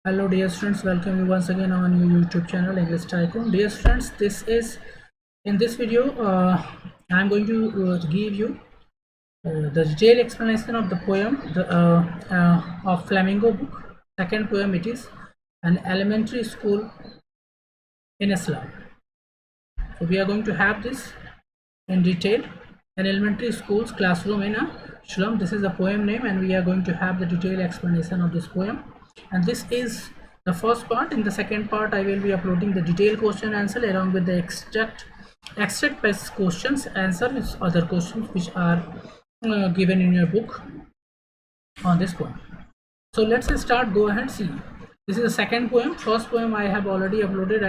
Hello dear students, welcome you once again on your YouTube channel English Tycoon. Dear students, this is in this video I'm going to give you the detailed explanation of the poem of Flamingo book. Second poem, it is an elementary school in Islam. So we are going to have this in detail. An elementary school's classroom in a slum. This is the poem name, and we are going to have the detailed explanation of this poem. And this is the first part. In the second part, I will be uploading the detailed question answer along with the extract based questions answer with other questions which are given in your book on this poem. So let's start. Go ahead, see. This is the second poem. First poem I have already uploaded.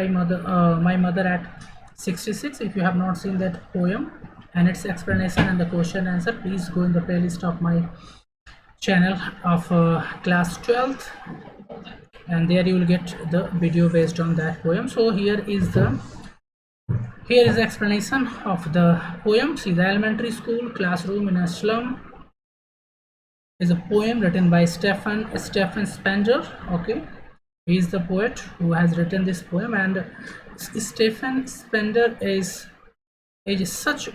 My mother at 66. If you have not seen that poem and its explanation and the question answer, please go in the playlist of my channel of class 12th, and there you will get the video based on that poem. So here is the explanation of the poem. See, the elementary school classroom in a slum is a poem written by Stephen Spender. Okay, he is the poet who has written this poem, and Stephen Spender is such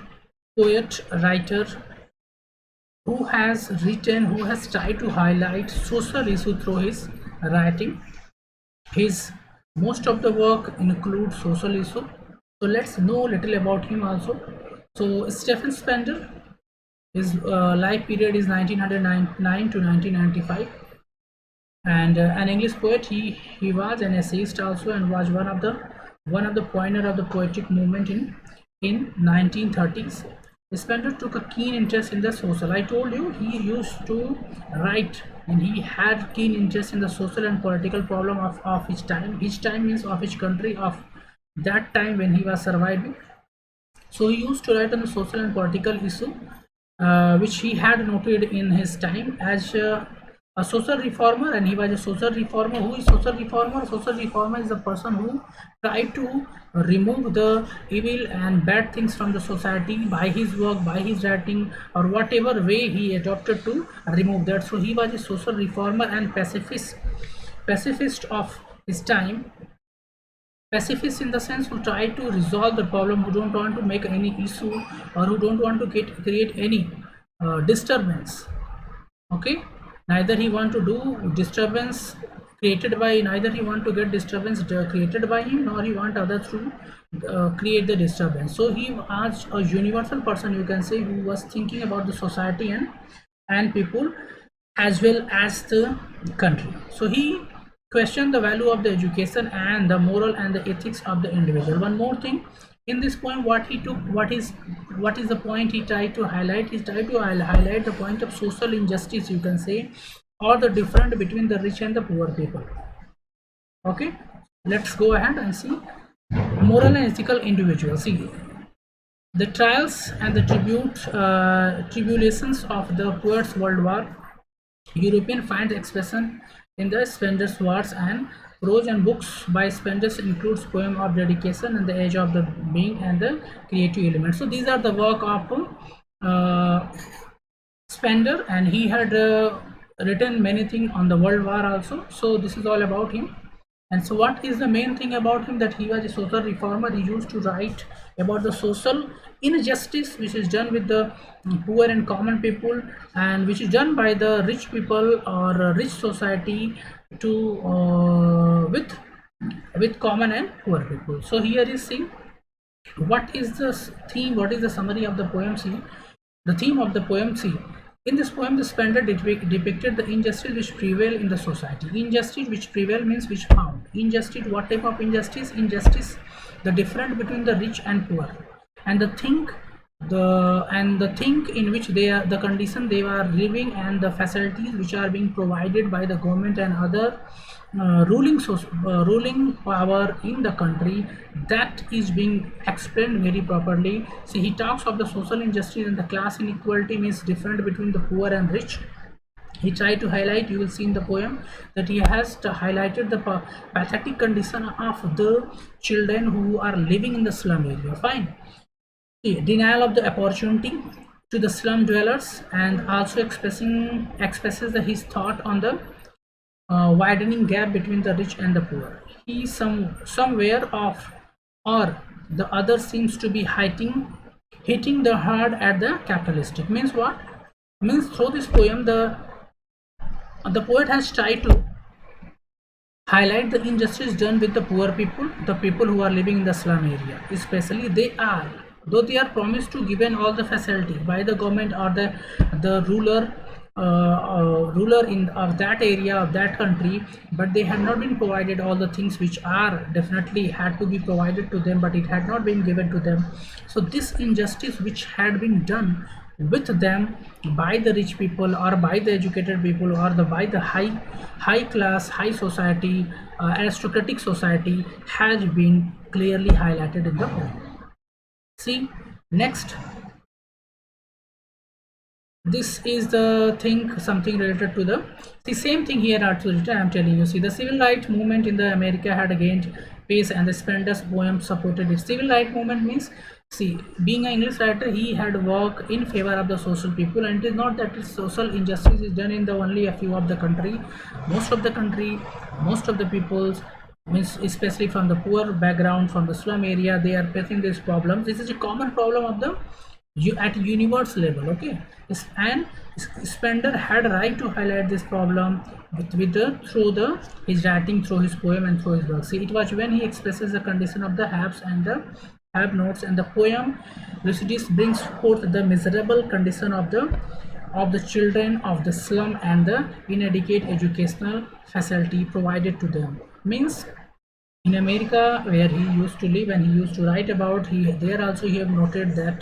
poet writer who has tried to highlight social issue through his writing. His most of the work includes social issue. So let's know a little about him also. So Stephen Spender, his life period is 1909 to 1995, and an English poet. He was an essayist also, and was one of the pioneer of the poetic movement in 1930s. Spender took a keen interest in the social. I told you he used to write, and he had keen interest in the social and political problem of his time. His time means of his country, of that time when he was surviving. So he used to write on the social and political issue, which he had noted in his time as a social reformer, and he was a social reformer. Who is social reformer? Social reformer is the person who tried to remove the evil and bad things from the society by his work, by his writing, or whatever way he adopted to remove that. So he was a social reformer and pacifist of his time. Pacifist in the sense who try to resolve the problem, who don't want to make any issue, or who don't want to create any disturbance. Okay, neither he want to do disturbance created by, neither he want to get disturbance created by him, nor he want others to create the disturbance. So he was a universal person, you can say, who was thinking about the society and people as well as the country. So he questioned the value of the education and the moral and the ethics of the individual. One more thing in this poem, what he took, what is the point he tried to highlight? He tried to highlight the point of social injustice, you can say, or the difference between the rich and the poor people. Okay, let's go ahead and see. Moral and ethical individual. See, the trials and the tribulations of the poets worldwide European finds expression in the Spender's words and prose, and books by Spender includes poem of dedication and the age of the being and the creative element. So these are the work of Spender, and he had written many things on the World War also. So this is all about him. And so what is the main thing about him? That he was a social reformer. He used to write about the social injustice which is done with the poor and common people, and which is done by the rich people or rich society to with common and poor people. So here is see what is the theme, what is the summary of the poem. See, the theme of the poem. See, in this poem, the Spender depicted the injustice which prevail in the society. Injustice which prevail means which found. Injustice, what type of injustice? Injustice, the difference between the rich and poor, and the thing in which they are, the condition they are living, and the facilities which are being provided by the government and other ruling power in the country, that is being explained very properly. See, he talks of the social injustice and the class inequality means different between the poor and rich. He tried to highlight, you will see in the poem, that he has highlighted the pathetic condition of the children who are living in the slum area. Fine. Denial of the opportunity to the slum dwellers, and also expresses his thought on the widening gap between the rich and the poor. He somewhere of or the other seems to be hitting the hard at the capitalistic. Means what? Means through this poem the poet has tried to highlight the injustice done with the people who are living in the slum area. Especially though they are promised to given all the facility by the government or the ruler in of that area of that country, but they had not been provided all the things which are definitely had to be provided to them, but it had not been given to them. So this injustice which had been done with them by the rich people or by the educated people or by the high class, high society, aristocratic society has been clearly highlighted in the poem. See, next, this is the thing, something related to the same thing here also written. I am telling you. See, the civil rights movement in the America had gained pace, and the Spencer's poem supported it. Civil rights movement means, see, being an English writer, he had worked in favor of the social people, and it is not that social injustice is done in the only a few of the country. Most of the country, most of the peoples, means especially from the poor background, from the slum area, they are facing this problem. This is a common problem of the you at universe level. Okay, and Spender had right to highlight this problem with the through the his writing, through his poem and through his work. See, it was when he expresses the condition of the haves and the have notes, and the poem Lucidus brings forth the miserable condition of the children of the slum and the inadequate educational facility provided to them. Means in America, where he used to live and he used to write about, he there also he have noted that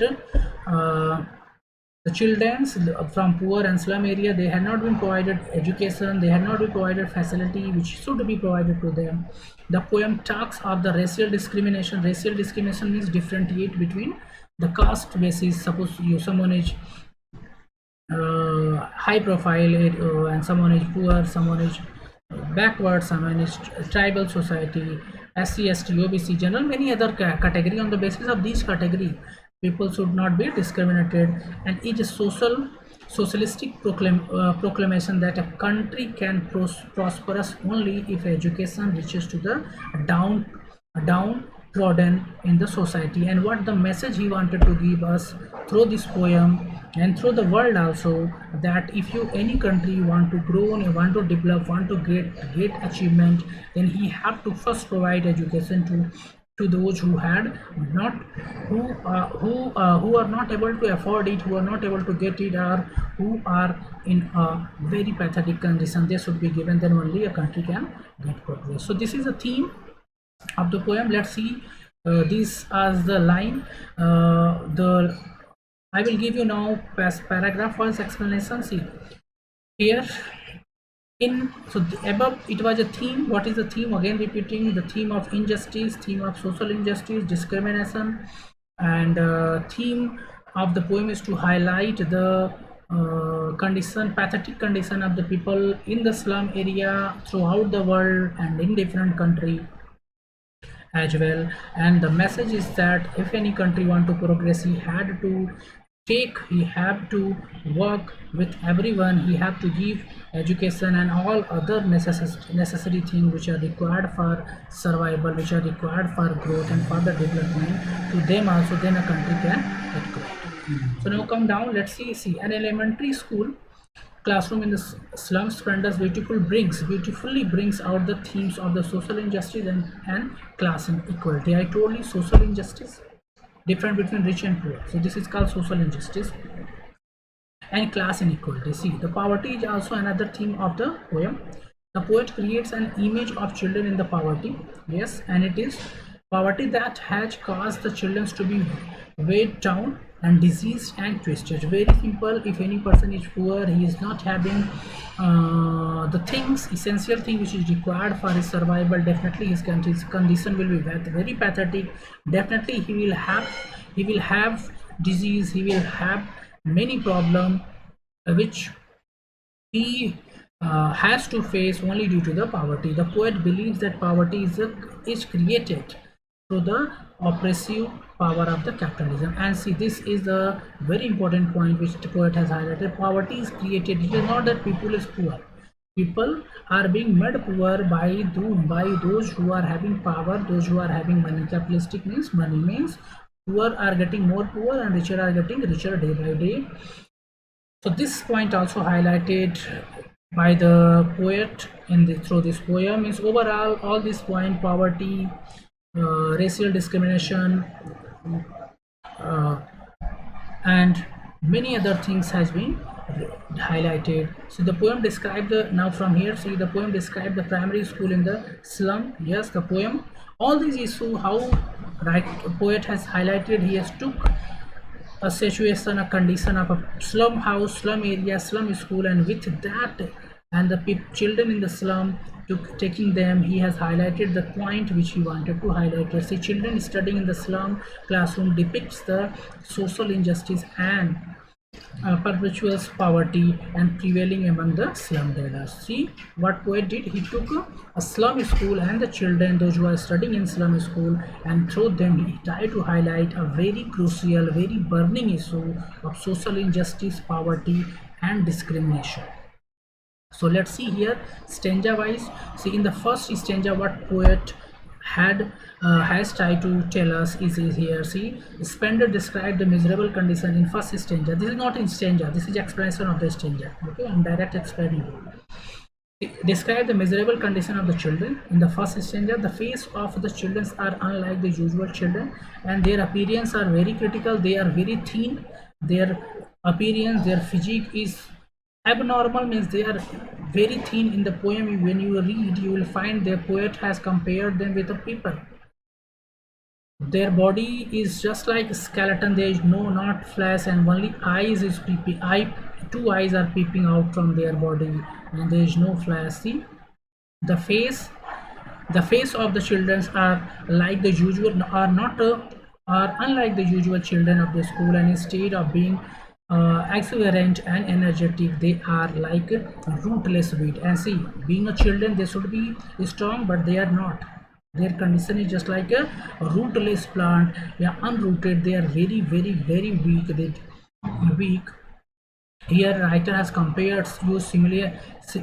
the children from poor and slum area, they had not been provided education, they had not been provided facility which should be provided to them. The poem talks of the racial discrimination. Racial discrimination means differentiate between the caste basis. Suppose someone is high profile, and someone is poor, someone is backward, someone is tribal society, SC, ST, OBC, general, many other category. On the basis of these category, people should not be discriminated, and it is socialistic proclamation that a country can prosperous only if education reaches to the downtrodden in the society. And what the message he wanted to give us through this poem and through the world also, that if you any country want to grow and want to develop, want to get achievement, then he have to first provide education to those who had not who are not able to afford it, who are not able to get it, or who are in a very pathetic condition. They should be given, then only a country can get progress. So this is the theme of the poem. Let's see this as the line. The I will give you now paragraph wise explanation. See here so above it was a theme. What is the theme? Again repeating, the theme of injustice, theme of social injustice, discrimination, and theme of the poem is to highlight the pathetic condition of the people in the slum area throughout the world and in different country as well. And the message is that if any country want to progress, he have to work with everyone, he have to give education and all other necessary things which are required for survival, which are required for growth and for the development to them also, then a country can get growth. So now come down, let's see an elementary school classroom in the slums. Spenders beautifully brings out the themes of the social injustice and class inequality. I told you social injustice, difference between rich and poor, so this is called social injustice, and class inequality. See, the poverty is also another theme of the poem. The poet creates an image of children in the poverty, yes, and it is poverty that has caused the children to be weighed down and diseased and twisted. Very simple. If any person is poor, he is not having the essential thing which is required for his survival, definitely his condition will be very pathetic. Definitely he will have disease, he will have many problems which he has to face only due to the poverty. The poet believes that poverty is created through the oppressive power of the capitalism. And see, this is the very important point which the poet has highlighted. Poverty is created. It is not that people is poor. People are being made poor by by those who are having power, those who are having money. Capitalistic means money means poor are getting more poor and richer are getting richer day by day. So this point also highlighted by the poet in through this poem is overall all this point poverty, racial discrimination, uh, and many other things has been highlighted. So the poem described the, now from here see the poem described the primary school in the slum. Yes, the poem all these issues how right poet has highlighted. He has took a situation, a condition of a slum house, slum area, slum school, and with that, and the children in the slum, taking them, he has highlighted the point which he wanted to highlight. See, children studying in the slum classroom depicts the social injustice and perpetuous poverty and prevailing among the slum dwellers. See what poet did? He took a slum school and the children, those who are studying in slum school, and through them he tried to highlight a very crucial, very burning issue of social injustice, poverty, and discrimination. So let's see here stanza wise. See in the first stanza what poet had has tried to tell us is here. See, Spender described the miserable condition in first stanza. This is not in stanza, this is explanation of the stanza. Okay, I'm direct explaining it. Describe the miserable condition of the children. In the first stanza, the face of the children are unlike the usual children, and their appearance are very critical. They are very thin. Their appearance, their physique is abnormal, means they are very thin. In the poem, when you read, you will find the poet has compared them with a people. Their body is just like a skeleton. There is no not flesh, and only eyes is peeping. Two eyes are peeping out from their body, and there is no flesh. See, the face, the face of the children are like the usual, are not are unlike the usual children of the school, and instead of being exuberant and energetic, they are like rootless weed. And see, being a children, they should be strong, but they are not. Their condition is just like a rootless plant. They are unrooted. They are very, very, very weak. They weak. Here, writer has compared use similar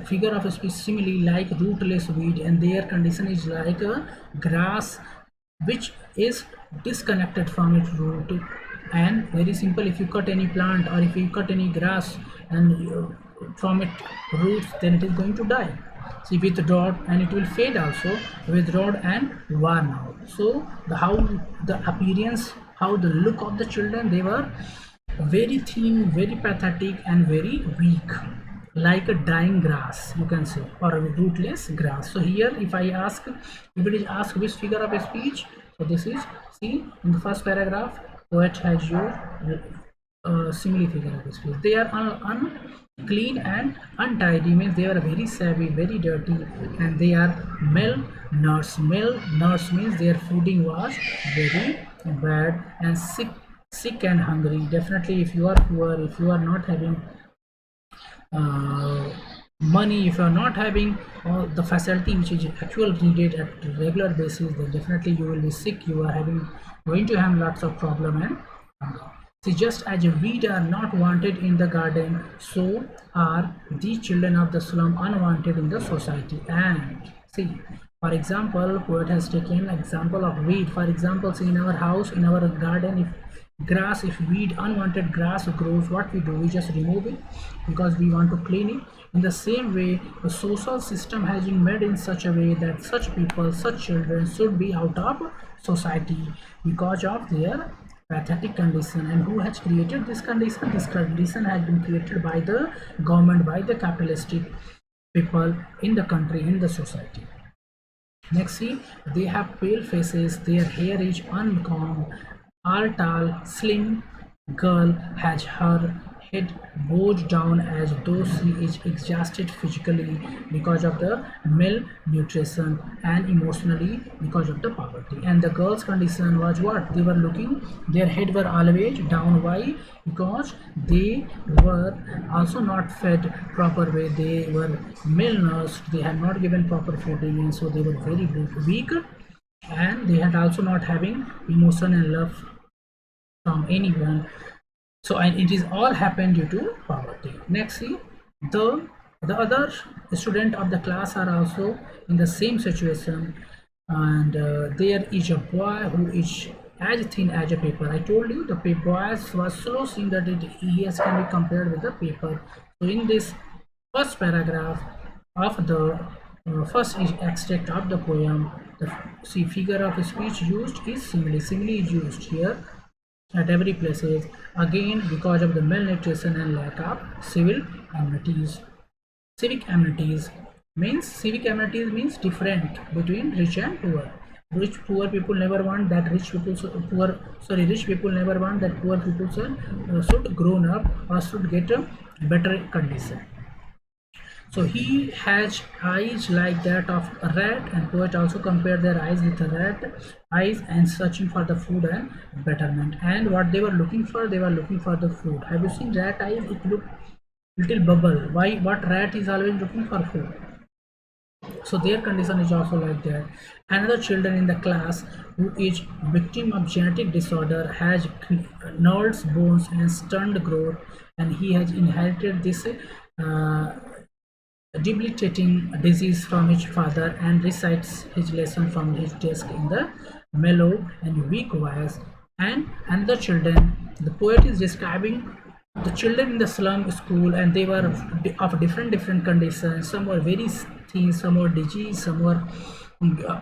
figure of speech simile like rootless weed, and their condition is like a grass which is disconnected from its root. And very simple, if you cut any plant or if you cut any grass and from its roots, then it is going to die. See, with drought, and it will fade also with drought and worn out. So the how the appearance, how the look of the children, they were very thin, very pathetic, and very weak, like a dying grass, you can say, or a rootless grass. So here, if I ask, if it is asked which figure of a speech, so this is, see, in the first paragraph, poet has your simile figure of speech. They are unclean and untidy, means they are very savvy, very dirty, and they are malnourished. Malnourished means their fooding was very bad, and sick and hungry. Definitely, if you are poor, if you are not having money, if you are not having all the facility which is actually needed at regular basis, then definitely you will be sick. You are going to have lots of problem. And see, just as a weed are not wanted in the garden, so are the children of the slum unwanted in the society. And see, for example, poet has taken example of weed. For example, see, in our house, in our garden, if grass, if weed, unwanted grass grows, what we do, we just remove it because we want to clean it. In the same way, the social system has been made in such a way that such people, such children should be out of society because of their pathetic condition. And who has created this condition? This condition has been created by the government, by the capitalistic people in the country, in the society. Next, see, they have pale faces, their hair is uncombed, all tall, slim girl has her head bowed down as though she is exhausted physically because of the malnutrition and emotionally because of the poverty. And the girl's condition was what? They were looking, their head were always down. Why? Because they were also not fed proper way. They were malnourished. They had not given proper feeding, and so they were very weak. And they had also not having emotion and love from anyone. So, and it is all happened due to poverty. Next, see, the The other student of the class are also in the same situation, and there is a boy who is as thin as a paper. I told you the boy was so thin that he can be compared with the paper. So in this first paragraph of the first extract of the poem, the see figure of speech used is simile. Simile is used here at every places, again because of the malnutrition and lack of civil amenities. Civic amenities means different between rich and poor. Poor people never want that rich people never want that poor people should grown up or should get a better condition. So he has eyes like that of a rat, and poet also compare their eyes with a rat eyes and searching for the food and betterment. And what they were looking for, they were looking for the food. Have you seen rat eyes? It look little bubble. Why? What rat is always looking for food? So their condition is also like that. Another children in the class who is victim of genetic disorder has knurled bones and stunted growth, and he has inherited this debilitating disease from his father and recites his lesson from his desk in the mellow and weak voice. And another children, the poet is describing the children in the slum school, and they were of different conditions. Some were very thin, some were disease, some were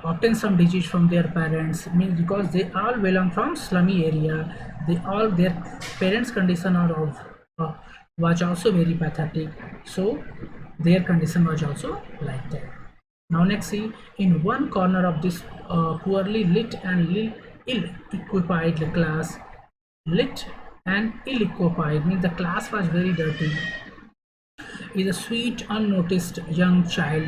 obtain some disease from their parents, means because they all belong from slummy area. They all their parents condition are of was also very pathetic, so their condition was also like that. Now next see, in one corner of this poorly lit and ill-equipped class, lit and ill-equipped means the class was very dirty, is a sweet unnoticed young child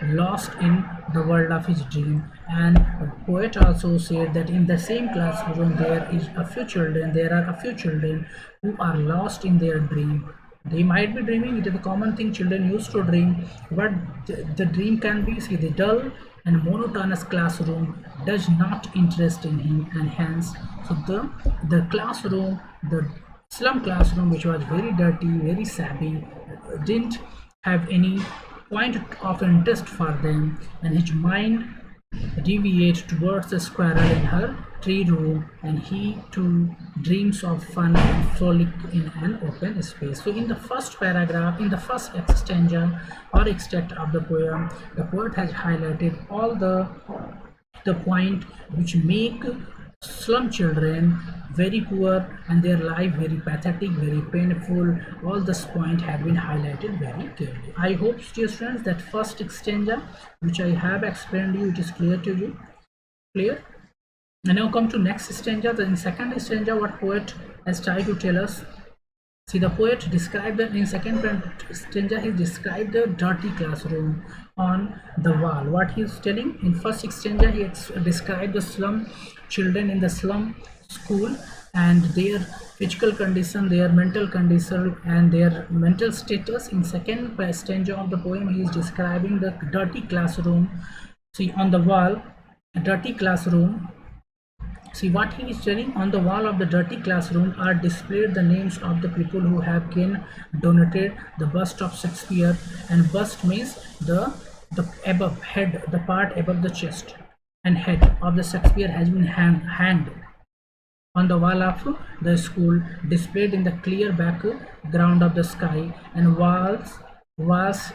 lost in the world of his dream. And the poet also said that in the same classroom there are a few children who are lost in their dream. They might be dreaming, it is a common thing children used to dream, but the dream can be, see, the dull and monotonous classroom does not interest in him, and hence so the classroom, the slum classroom, which was very dirty, very savvy, didn't have any point of interest for them, and his mind deviates towards the squirrel in her tree room, and he too dreams of fun and frolic in an open space. So in the first paragraph, in the first stanza or extract of the poem, the poet has highlighted all the point which make slum children very poor and their life very pathetic, very painful. All this point have been highlighted very clearly. I hope, dear friends, that first stanza which I have explained you, it is clear to you. Clear? And now come to next stanza. In second stanza, what poet has tried to tell us. See, the poet described that in second stanza he described the dirty classroom on the wall. What he is telling in first stanza, he described the slum children in the slum school and their physical condition, their mental condition, and their mental status. In second stanza of the poem, he is describing the dirty classroom. See, on the wall, a dirty classroom. See, what he is telling, on the wall of the dirty classroom are displayed the names of the people who have donated the bust of Shakespeare, and bust means the above head, the part above the chest and head of the Shakespeare has been hanged on the wall of the school, displayed in the clear background of the sky, and walls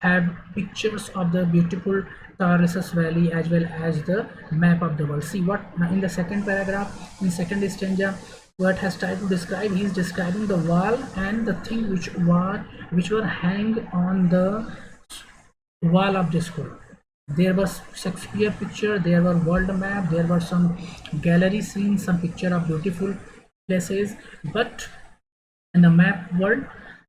have pictures of the beautiful Tauris's Valley as well as the map of the world. See what in the second paragraph, in second stanza, what has tried to describe, he is describing the wall and the thing which were hanged on the wall of the school. There was Shakespeare picture, there were world map, there were some gallery scenes, some picture of beautiful places, but in the map world,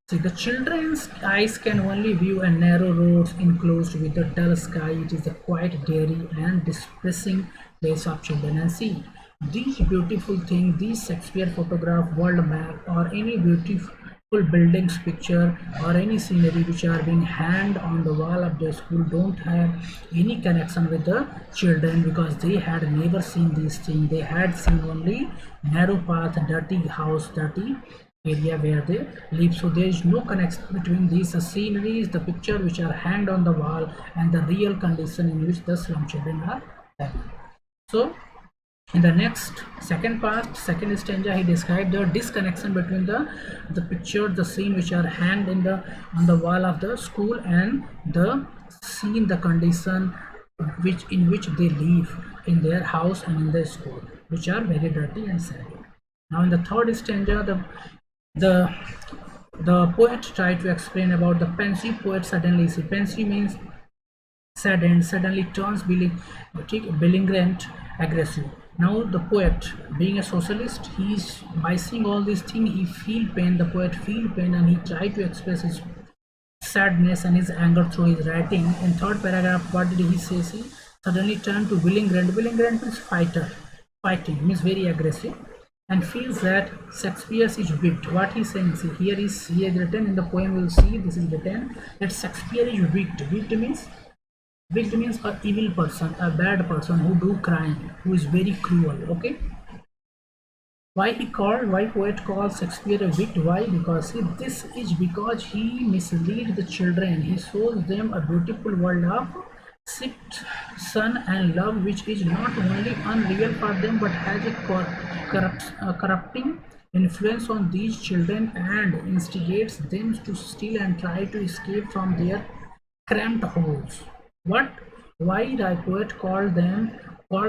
see, the children's eyes can only view a narrow roads enclosed with a dull sky. It is a quite dreary and distressing place of children. And see, these beautiful things, these Shakespeare photograph, world map, or any beautiful buildings picture or any scenery which are being hanged on the wall of the school don't have any connection with the children, because they had never seen these things. They had seen only narrow path, dirty house, dirty area where they live. So there is no connection between these sceneries, the picture which are hanged on the wall, and the real condition in which the slum children are living. So in the next second part, second stanza, he described the disconnection between the picture, the scene which are hanged in the on the wall of the school, and the scene, the condition which in which they live in their house and in the school, which are very dirty and sad. Now in the third stanza, the the poet tried to explain about the pensive poet suddenly. See, pensive means saddened, suddenly turns belligerent, aggressive. Now the poet, being a socialist, he's by seeing all these things, he feel pain. The poet feel pain, and he tried to express his sadness and his anger through his writing. In third paragraph, what did he say? See, suddenly turned to belligerent. Belligerent means fighter, fighting means very aggressive, and feels that Shakespeare is wicked. What he's saying, see, he has written in the poem. We'll see this is written that Shakespeare is wicked. Wicked means an evil person, a bad person who do crime, who is very cruel. Okay. Why poet calls Shakespeare a wit? Why? Because see, this is because he misleads the children. He shows them a beautiful world of sipped sun and love, which is not only unreal for them but has a corrupting influence on these children, and instigates them to steal and try to escape from their cramped holes. What? Why the poet called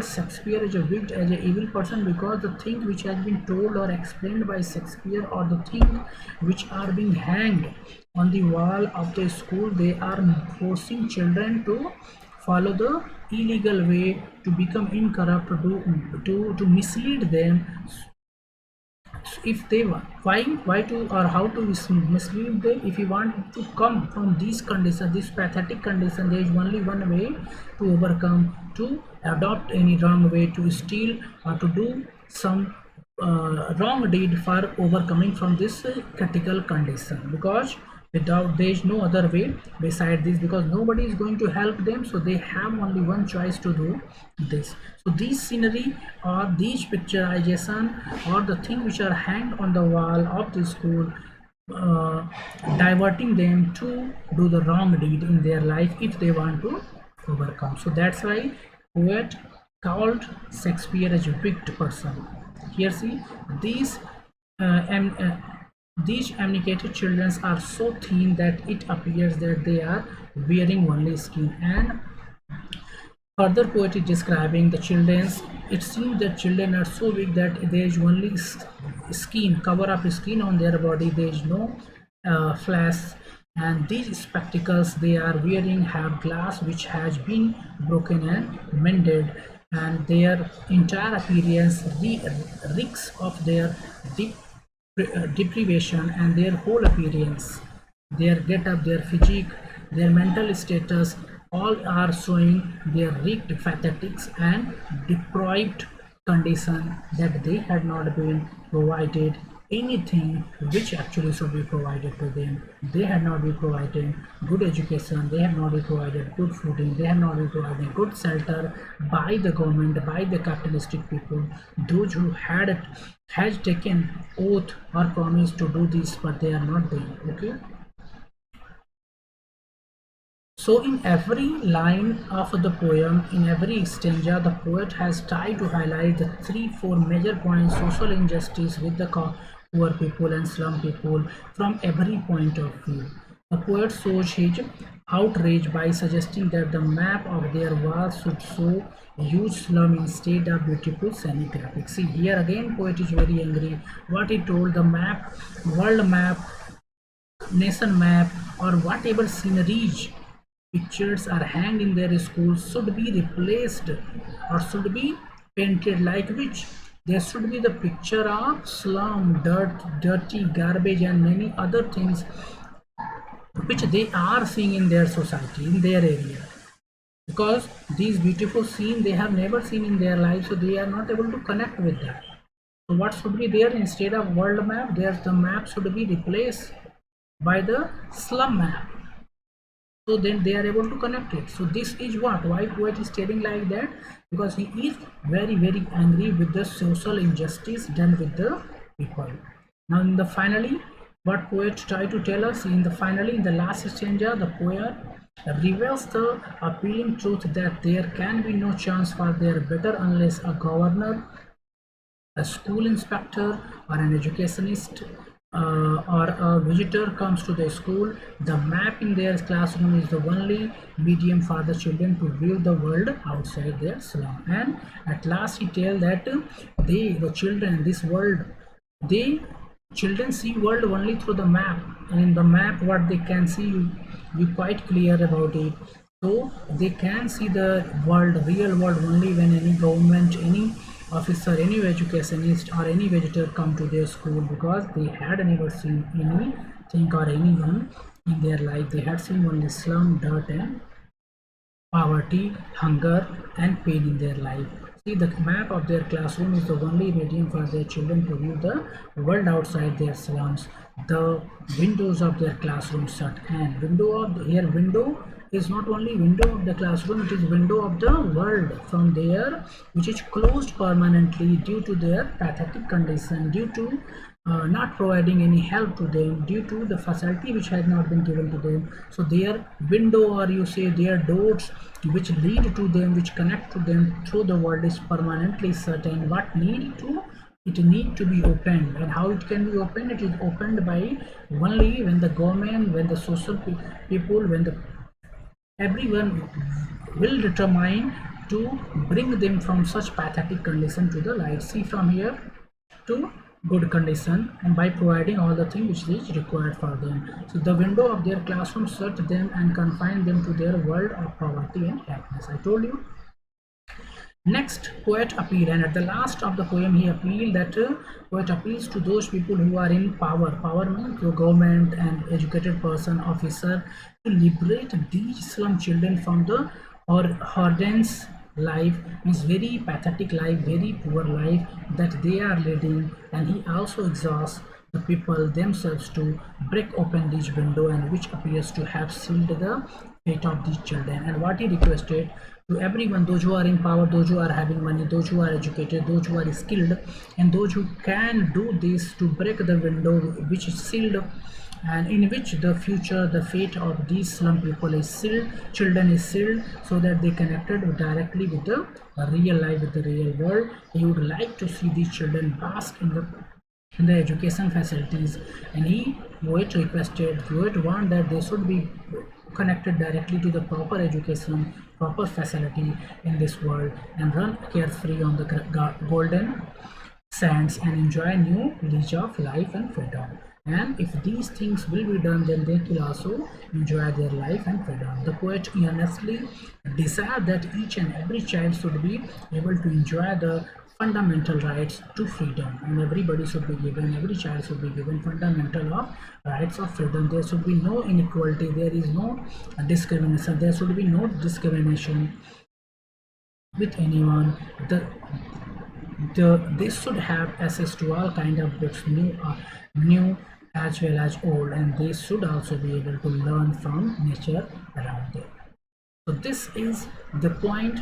Shakespeare as a wicked, as an evil person? Because the thing which has been told or explained by Shakespeare, or the thing which are being hanged on the wall of the school, they are forcing children to follow the illegal way, to become incorrupt, to mislead them. If they want, why to or how to mislead them? If you want to come from these conditions, this pathetic condition, there is only one way to overcome: to adopt any wrong way, to steal, or to do some wrong deed for overcoming from this critical condition. Because without, there is no other way beside this, because nobody is going to help them, so they have only one choice to do this. So these scenery, or these picturization, or the thing which are hanged on the wall of the school, uh, diverting them to do the wrong deed in their life if they want to overcome. So that's why poet called Shakespeare as a wicked person. Here see, these and these abnegated children are so thin that it appears that they are wearing only skin. And further poet is describing the children's. It seems that children are so weak that there is only skin, cover up skin on their body. There is no flesh, and these spectacles they are wearing have glass which has been broken and mended, and their entire appearance reeks of their deprivation, and their whole appearance, their get-up, their physique, their mental status, all are showing their wrecked, pathetics, and deprived condition, that they had not been provided anything which actually should be provided to them. They had not been provided good education, they have not been provided good fooding, they have not been provided good shelter by the government, by the capitalistic people, those who has taken oath or promise to do this, but they are not doing. Okay. So in every line of the poem, in every stanza, the poet has tried to highlight the 3-4 major points: social injustice with the poor people and slum people from every point of view. The poet shows his outrage by suggesting that the map of their walls should show huge slum instead of beautiful scenic graphics. See, here again poet is very angry. What he told, the map, world map, nation map, or whatever sceneries pictures are hanged in their schools should be replaced, or should be painted like which? There should be the picture of slum, dirt, dirty, garbage, and many other things which they are seeing in their society, in their area. Because these beautiful scene they have never seen in their life, so they are not able to connect with that. So what should be there? Instead of world map, there's the map should be replaced by the slum map, so then they are able to connect it. So this is what, why poet is telling like that, because he is very angry with the social injustice done with the people. Now in the finally, what poet try to tell us in the finally, in the last stanza, the poet reveals the appealing truth that there can be no chance for their better unless a governor, a school inspector, or an educationist, or a visitor comes to the school. The map in their classroom is the only medium for the children to view the world outside their slum. And at last he tells that the children, this world, they children see world only through the map, and in the map what they can see, you quite clear about it. So they can see the world, real world, only when any government, any officer, any educationist, or any visitor come to their school, because they had never seen anything or anyone in their life. They had seen only slum, dirt, and poverty, hunger, and pain in their life. See, the map of their classroom is the only medium for their children to view the world outside their slums. The windows of their classroom shut, and window of here, window is not only window of the classroom, it is window of the world from there, which is closed permanently due to their pathetic condition, due to not providing any help to them, due to the facility which has not been given to them. So their window, or you say their doors which lead to them, which connect to them through the world, is permanently shut. And what need to, it need to be opened. And how it can be opened? It is opened by only when the government, when the social people, when the everyone will determine to bring them from such pathetic condition to the light. See, from here to good condition, and by providing all the things which is required for them. So the window of their classroom shut them and confined them to their world of poverty and happiness. I told you. Next, poet appeal, and at the last of the poem he appealed that poet appeals to those people who are in power. Power means the government and educated person, officer, to liberate these slum children from the horrendous life, means very pathetic life, very poor life that they are leading. And he also exhorts the people themselves to break open this window, and which appears to have sealed the fate of these children. And what he requested to everyone, those who are in power, those who are having money, those who are educated, those who are skilled, and those who can do this, to break the window which is sealed, and in which the future, the fate of these slum people is sealed, children is sealed, so that they connected directly with the real life, with the real world. He would like to see these children bask in the education facilities, and he poet requested, poet want that they should be connected directly to the proper education, proper facility in this world, and run carefree on the golden sands and enjoy new lease of life and freedom. And if these things will be done, then they will also enjoy their life and freedom. The poet earnestly desired that each and every child should be able to enjoy the fundamental rights to freedom, and everybody should be given, every child should be given fundamental of rights of freedom. There should be no inequality, there is no discrimination, there should be no discrimination with anyone. They should have access to all kind of books, new as well as old, and they should also be able to learn from nature around them. So this is the point.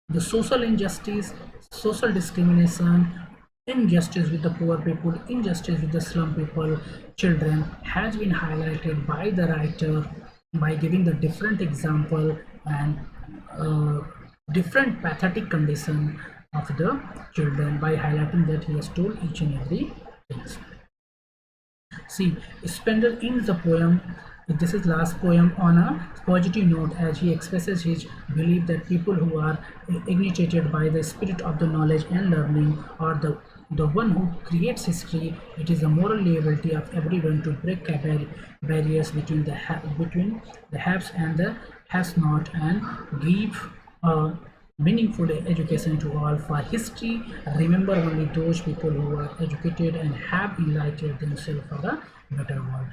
The social injustice, social discrimination, injustice with the poor people, injustice with the slum people, children, has been highlighted by the writer by giving the different example and different pathetic condition of the children, by highlighting that he has told each and every thing. See, Spender ends the poem, this is last poem, on a positive note, as he expresses his belief that people who are ignited by the spirit of the knowledge and learning are the one who creates history. It is the moral liability of everyone to break barriers between the haves and the has not, and give a meaningful education to all. For history, remember only those people who are educated and have enlightened themselves for a better world.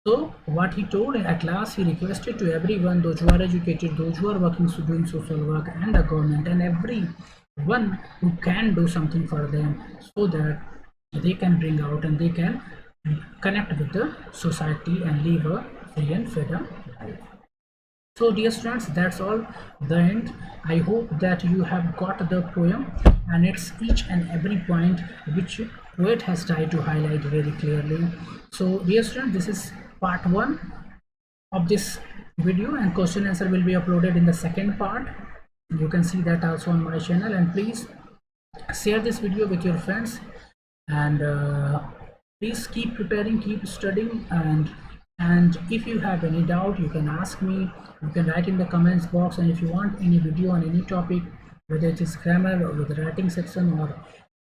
So what he told, at last he requested to everyone, those who are educated, those who are working, doing social work, and the government, and everyone who can do something for them, so that they can bring out and they can connect with the society and live a free and freedom life. So dear students, that's all the end. I hope that you have got the poem and its each and every point which poet has tried to highlight very clearly. So dear students, this is part 1 of this video, and question answer will be uploaded in the second part. You can see that also on my channel, and please share this video with your friends, and please keep preparing, keep studying, and if you have any doubt you can ask me, you can write in the comments box. And if you want any video on any topic, whether it is grammar or with the writing section or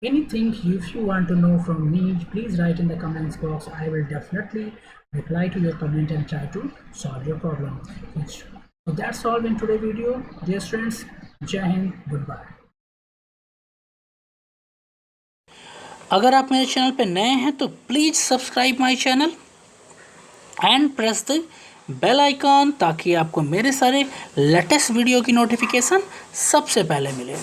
anything, if you want to know from me, please write in the comments box. I will definitely reply to your comment and try to solve your problem. So that's all in today's video. Dear students, Jai Hind, goodbye. अगर आप मेरे channel पे नए हैं तो please subscribe my channel and press the bell icon, ताकि आपको मेरे सारे लेटेस्ट वीडियो की नोटिफिकेशन सबसे पहले मिले।